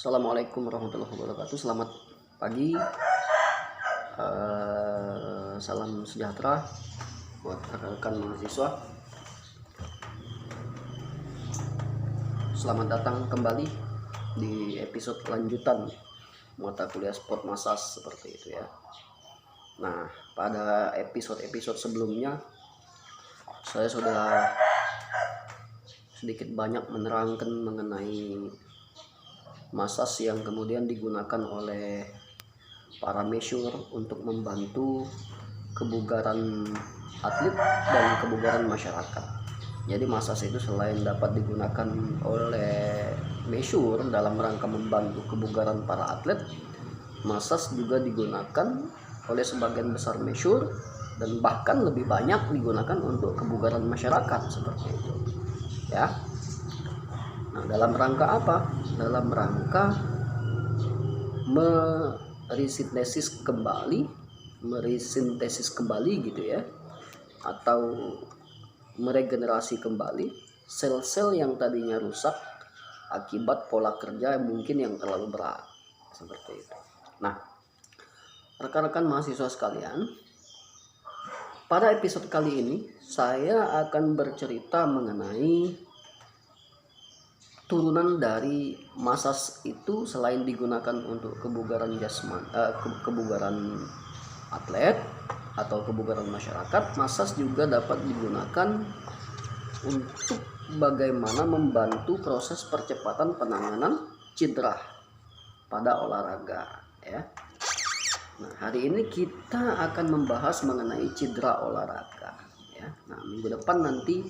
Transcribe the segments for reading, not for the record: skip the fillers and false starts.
Assalamualaikum warahmatullahi wabarakatuh. Selamat pagi, salam sejahtera buat rekan-rekan mahasiswa. Selamat datang kembali di episode lanjutan mata kuliah sport massage seperti itu ya. Nah, pada episode-episode sebelumnya saya sudah sedikit banyak menerangkan mengenai massage yang kemudian digunakan oleh para masseur untuk membantu kebugaran atlet dan kebugaran masyarakat. Jadi massage itu selain dapat digunakan oleh masseur dalam rangka membantu kebugaran para atlet, massage juga digunakan oleh sebagian besar masseur dan bahkan lebih banyak digunakan untuk kebugaran masyarakat seperti itu ya. Nah, dalam rangka apa? Dalam rangka meresintesis kembali gitu ya, atau meregenerasi kembali sel-sel yang tadinya rusak akibat pola kerja mungkin yang terlalu berat seperti itu. Nah, rekan-rekan mahasiswa sekalian, pada episode kali ini saya akan bercerita mengenai turunan dari massage itu. Selain digunakan untuk kebugaran jasmani, kebugaran atlet atau kebugaran masyarakat, massage juga dapat digunakan untuk bagaimana membantu proses percepatan penanganan cedera pada olahraga ya. Nah, hari ini kita akan membahas mengenai cedera olahraga ya. Nah, minggu depan nanti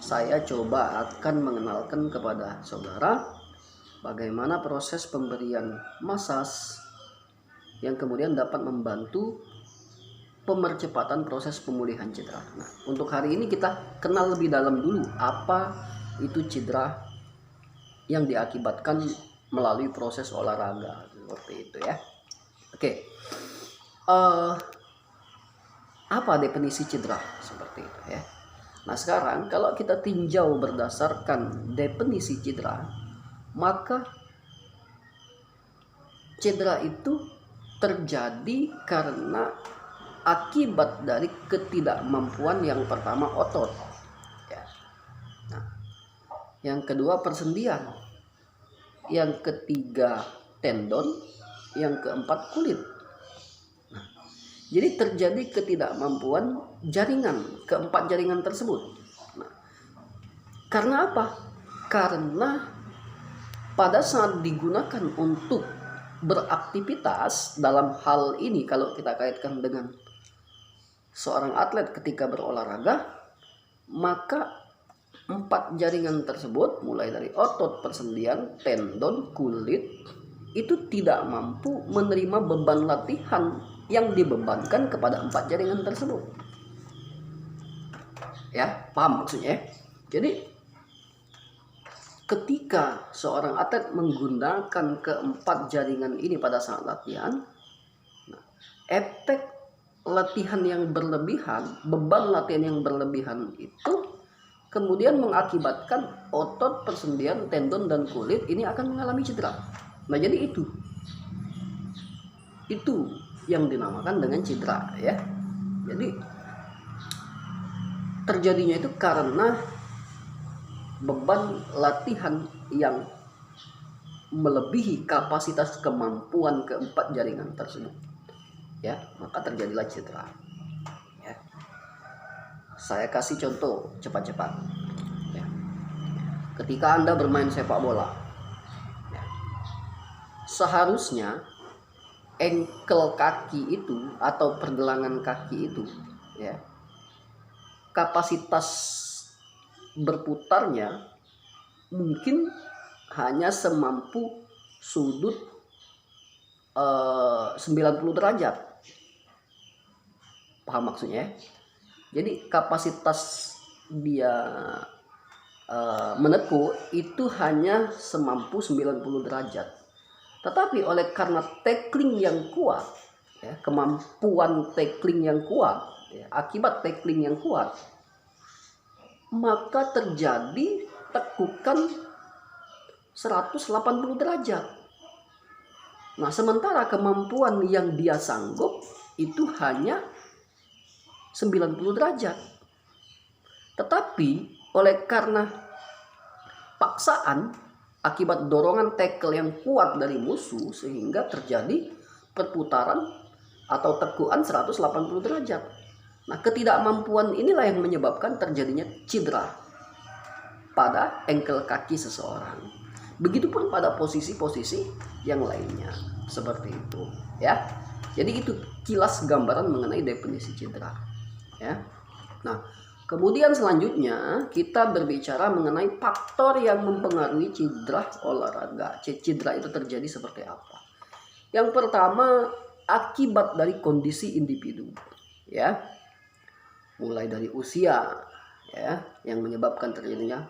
saya coba akan mengenalkan kepada saudara bagaimana proses pemberian massage yang kemudian dapat membantu pemercepatan proses pemulihan cedera. Nah, untuk hari ini kita kenal lebih dalam dulu apa itu cedera yang diakibatkan melalui proses olahraga seperti itu ya. Oke, apa definisi cedera seperti itu ya. Nah, sekarang kalau kita tinjau berdasarkan definisi cedera, maka cedera itu terjadi karena akibat dari ketidakmampuan yang pertama otot ya. Nah, yang kedua persendian, yang ketiga tendon, yang keempat kulit. Jadi terjadi ketidakmampuan jaringan, keempat jaringan tersebut. Nah, karena apa? Karena pada saat digunakan untuk beraktivitas, dalam hal ini kalau kita kaitkan dengan seorang atlet ketika berolahraga, maka empat jaringan tersebut mulai dari otot, persendian, tendon, kulit itu tidak mampu menerima beban latihan yang dibebankan kepada empat jaringan tersebut ya. Paham maksudnya? Jadi ketika seorang atlet menggunakan keempat jaringan ini pada saat latihan, efek latihan yang berlebihan, beban latihan yang berlebihan itu kemudian mengakibatkan otot, persendian, tendon, dan kulit ini akan mengalami cedera. Nah, jadi itu yang dinamakan dengan cedera ya. Jadi terjadinya itu karena beban latihan yang melebihi kapasitas kemampuan keempat jaringan tersebut ya, maka terjadilah cedera ya. Saya kasih contoh cepat-cepat ya. Ketika Anda bermain sepak bola ya, seharusnya engkel kaki itu atau pergelangan kaki itu ya, kapasitas berputarnya mungkin hanya semampu sudut 90 derajat. Paham maksudnya? Jadi kapasitas dia menekuk itu hanya semampu 90 derajat. Tetapi karena tackling yang kuat ya, kemampuan tackling yang kuat ya, akibat tackling yang kuat, maka terjadi tekukan 180 derajat Nah, sementara kemampuan yang dia sanggup itu hanya 90 derajat. Tetapi oleh karena paksaan akibat dorongan tackle yang kuat dari musuh sehingga terjadi perputaran atau tekuan 180 derajat. Nah, ketidakmampuan inilah yang menyebabkan terjadinya cedera pada engkel kaki seseorang. Begitupun pada posisi-posisi yang lainnya, seperti itu, ya. Jadi itu kilas gambaran mengenai definisi cedera, ya. Nah, kemudian selanjutnya kita berbicara mengenai faktor yang mempengaruhi cedera olahraga. Cedera itu terjadi seperti apa? Yang pertama, akibat dari kondisi individu, ya. Mulai dari usia, ya, yang menyebabkan terjadinya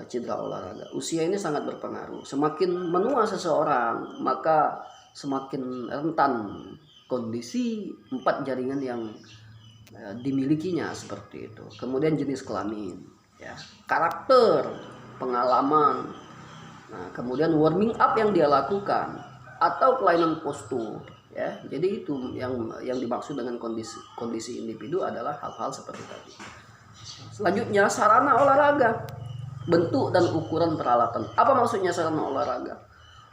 cedera olahraga. Usia ini sangat berpengaruh. Semakin menua seseorang, maka semakin rentan kondisi 4 jaringan yang dimilikinya, seperti itu. Kemudian jenis kelamin, ya, karakter, pengalaman. Nah, kemudian warming up yang dia lakukan atau kelainan postur, ya. Jadi itu yang dimaksud dengan kondisi individu adalah hal-hal seperti tadi. Selanjutnya, sarana olahraga, bentuk dan ukuran peralatan. Apa maksudnya sarana olahraga?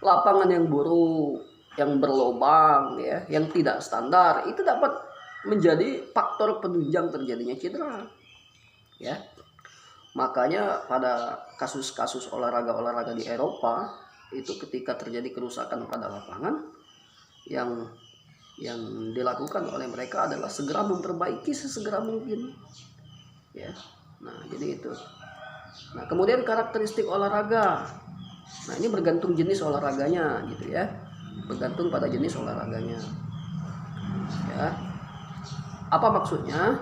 Lapangan yang buruk, yang berlobang, ya, yang tidak standar, itu dapat menjadi faktor penunjang terjadinya cedera, ya. Makanya pada kasus-kasus olahraga di Eropa itu ketika terjadi kerusakan pada lapangan, yang dilakukan oleh mereka adalah segera memperbaiki sesegera mungkin, ya. Nah, jadi itu. Nah, kemudian karakteristik olahraga. Nah, ini bergantung jenis olahraganya, gitu, ya. Bergantung pada jenis olahraganya, ya. Apa maksudnya?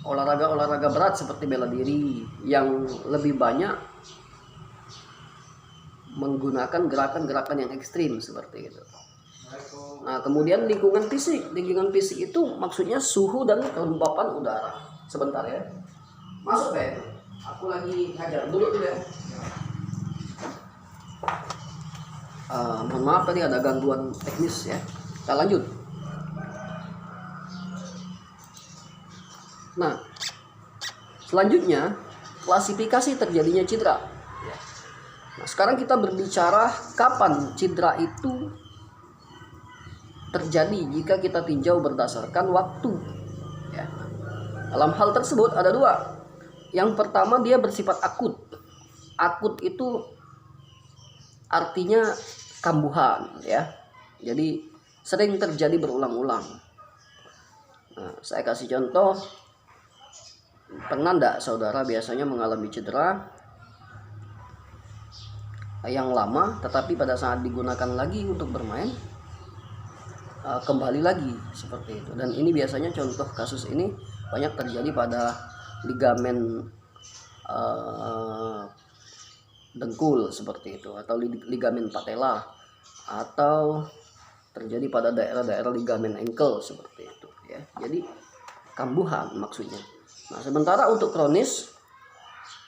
Olahraga berat seperti bela diri yang lebih banyak menggunakan gerakan-gerakan yang ekstrim, seperti itu. Nah, kemudian lingkungan fisik itu maksudnya suhu dan kelembapan udara. Sebentar, ya. Masuk ya. Aku lagi ngajar dulu ya. Mohon maaf tadi ada gangguan teknis, ya. Kita lanjut. Nah, selanjutnya klasifikasi terjadinya cedera. Nah, sekarang kita berbicara kapan cedera itu terjadi jika kita tinjau berdasarkan waktu, ya. Dalam hal tersebut ada 2. Yang pertama, dia bersifat akut. Akut itu artinya kambuhan, ya. Jadi sering terjadi berulang-ulang. Nah, saya kasih contoh. Pernah enggak saudara biasanya mengalami cedera yang lama, tetapi pada saat digunakan lagi untuk bermain kembali lagi, seperti itu. Dan ini biasanya contoh kasus ini banyak terjadi pada ligamen dengkul, seperti itu, atau ligamen patella, atau terjadi pada daerah-daerah ligamen ankle, seperti itu, ya. Jadi kambuhan maksudnya. Nah, sementara untuk kronis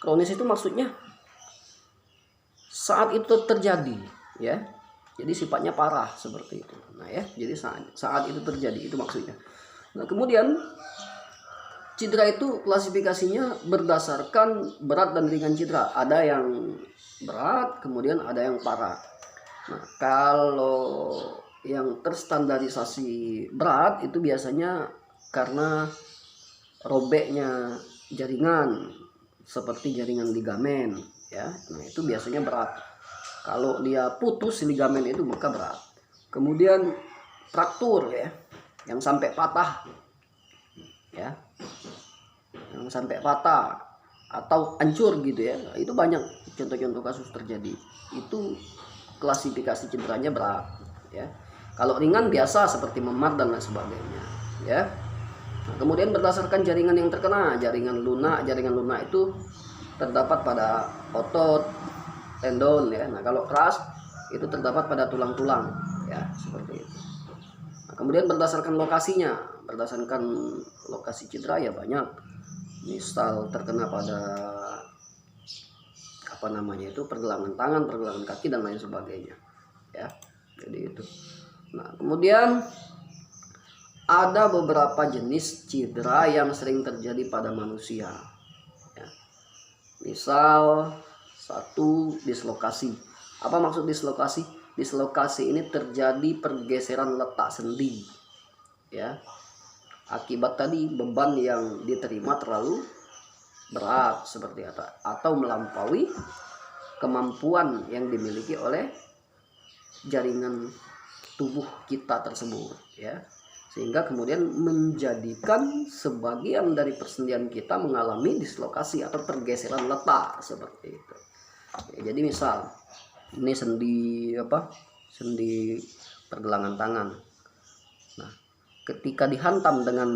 itu maksudnya saat itu terjadi, ya. Jadi sifatnya parah, seperti itu. Nah, ya, jadi saat itu terjadi, itu maksudnya. Nah, kemudian cedera itu klasifikasinya berdasarkan berat dan ringan cedera. Ada yang berat, kemudian ada yang parah. Nah, kalau yang terstandarisasi berat itu biasanya karena robeknya jaringan, seperti jaringan ligamen, ya. Nah, itu biasanya berat. Kalau dia putus ligamen itu maka berat. Kemudian fraktur, ya, yang sampai patah, ya, yang sampai patah atau hancur, gitu, ya. Itu banyak contoh-contoh kasus terjadi. Itu klasifikasi cederanya berat, ya. Kalau ringan biasa seperti memar dan lain sebagainya, ya. Nah, kemudian berdasarkan jaringan yang terkena, jaringan lunak itu terdapat pada otot, tendon, ya. Nah, kalau keras itu terdapat pada tulang-tulang, ya, seperti itu. Nah, kemudian berdasarkan lokasi cedera ya banyak. Misal terkena pada pergelangan tangan, pergelangan kaki dan lain sebagainya ya. Jadi itu. Nah, kemudian ada beberapa jenis cedera yang sering terjadi pada manusia ya. Misal satu, dislokasi. Apa maksud dislokasi? Dislokasi ini terjadi pergeseran letak sendi ya, akibat tadi beban yang diterima terlalu berat seperti itu, atau melampaui kemampuan yang dimiliki oleh jaringan tubuh kita tersebut ya, sehingga kemudian menjadikan sebagian dari persendian kita mengalami dislokasi atau pergeseran letak seperti itu ya. Jadi misal ini sendi pergelangan tangan. Nah, ketika dihantam dengan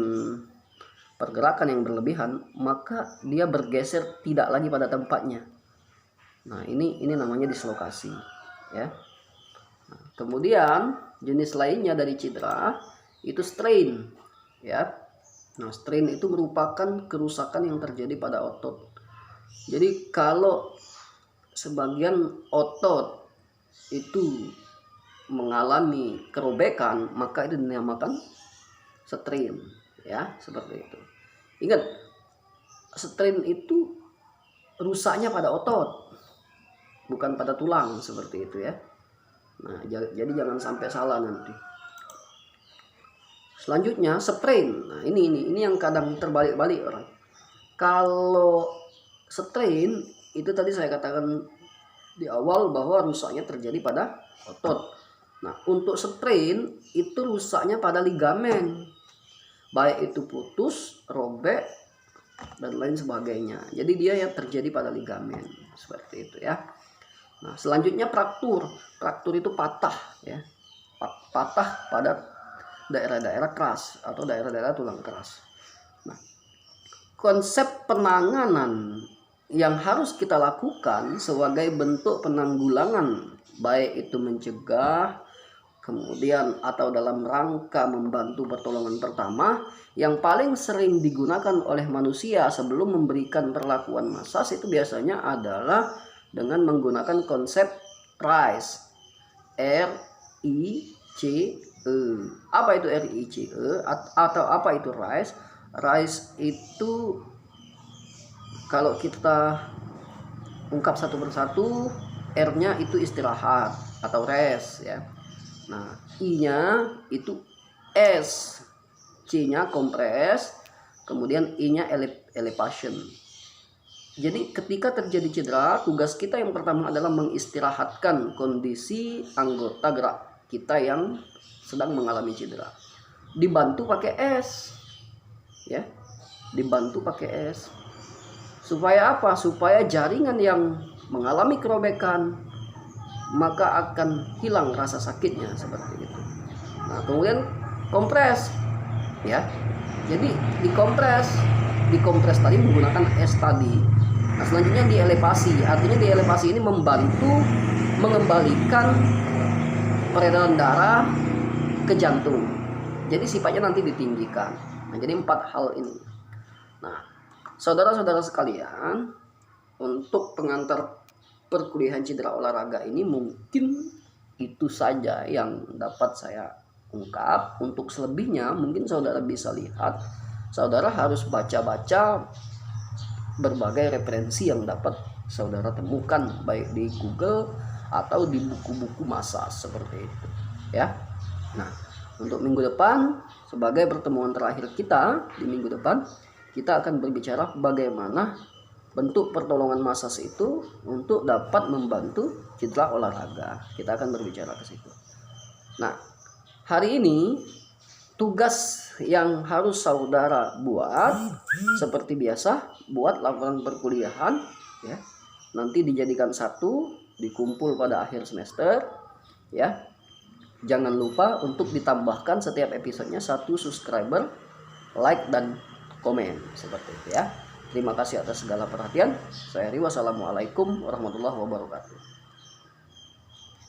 pergerakan yang berlebihan, maka dia bergeser tidak lagi pada tempatnya. Nah, ini namanya dislokasi ya. Nah, kemudian jenis lainnya dari cedera itu strain ya. Nah, strain itu merupakan kerusakan yang terjadi pada otot. Jadi kalau sebagian otot itu mengalami kerobekan, maka itu dinamakan strain ya, seperti itu. Ingat, strain itu rusaknya pada otot, bukan pada tulang seperti itu ya. Nah, jadi jangan sampai salah nanti. Selanjutnya sprain. Nah, ini yang kadang terbalik-balik orang. Kalau strain itu tadi saya katakan di awal bahwa rusaknya terjadi pada otot. Nah, untuk sprain itu rusaknya pada ligamen, baik itu putus, robek, dan lain sebagainya. Jadi dia yang terjadi pada ligamen seperti itu ya. Nah, selanjutnya fraktur. Fraktur itu patah ya, patah pada daerah-daerah keras atau daerah-daerah tulang keras. Nah, konsep penanganan yang harus kita lakukan sebagai bentuk penanggulangan, baik itu mencegah, kemudian atau dalam rangka membantu pertolongan pertama, yang paling sering digunakan oleh manusia sebelum memberikan perlakuan massage itu biasanya adalah dengan menggunakan konsep RICE. R-I-C-E. Apa itu RICE atau apa itu RICE? RICE itu kalau kita ungkap satu persatu, R-nya itu istirahat atau rest ya. Nah, I-nya itu S, C-nya kompres, kemudian I-nya elevation. Jadi ketika terjadi cedera, tugas kita yang pertama adalah mengistirahatkan kondisi anggota gerak kita yang sedang mengalami cedera. Dibantu pakai S, ya, dibantu pakai S. Supaya apa? Supaya jaringan yang mengalami kerobekan maka akan hilang rasa sakitnya seperti itu. Nah, kemudian kompres, ya. Jadi dikompres tadi menggunakan S tadi. Nah, selanjutnya dielevasi, artinya dielevasi ini membantu mengembalikan peredaran darah ke jantung. Jadi sifatnya nanti ditinggikan. Nah, jadi 4 hal ini. Nah, saudara-saudara sekalian, untuk pengantar perkuliahan cedera olahraga ini mungkin itu saja yang dapat saya ungkap. Untuk selebihnya mungkin saudara bisa lihat, saudara harus baca-baca berbagai referensi yang dapat saudara temukan baik di Google atau di buku-buku massage seperti itu ya. Nah, untuk minggu depan sebagai pertemuan terakhir kita, di minggu depan kita akan berbicara bagaimana bentuk pertolongan massage itu untuk dapat membantu cedera olahraga. Kita akan berbicara ke situ. Nah, hari ini tugas yang harus saudara buat seperti biasa, buat laporan perkuliahan ya. Nanti dijadikan satu, dikumpul pada akhir semester ya. Jangan lupa untuk ditambahkan setiap episodenya 1 subscriber, like dan komen seperti itu ya. Terima kasih atas segala perhatian. Saya Ri, wassalamualaikum warahmatullahi wabarakatuh.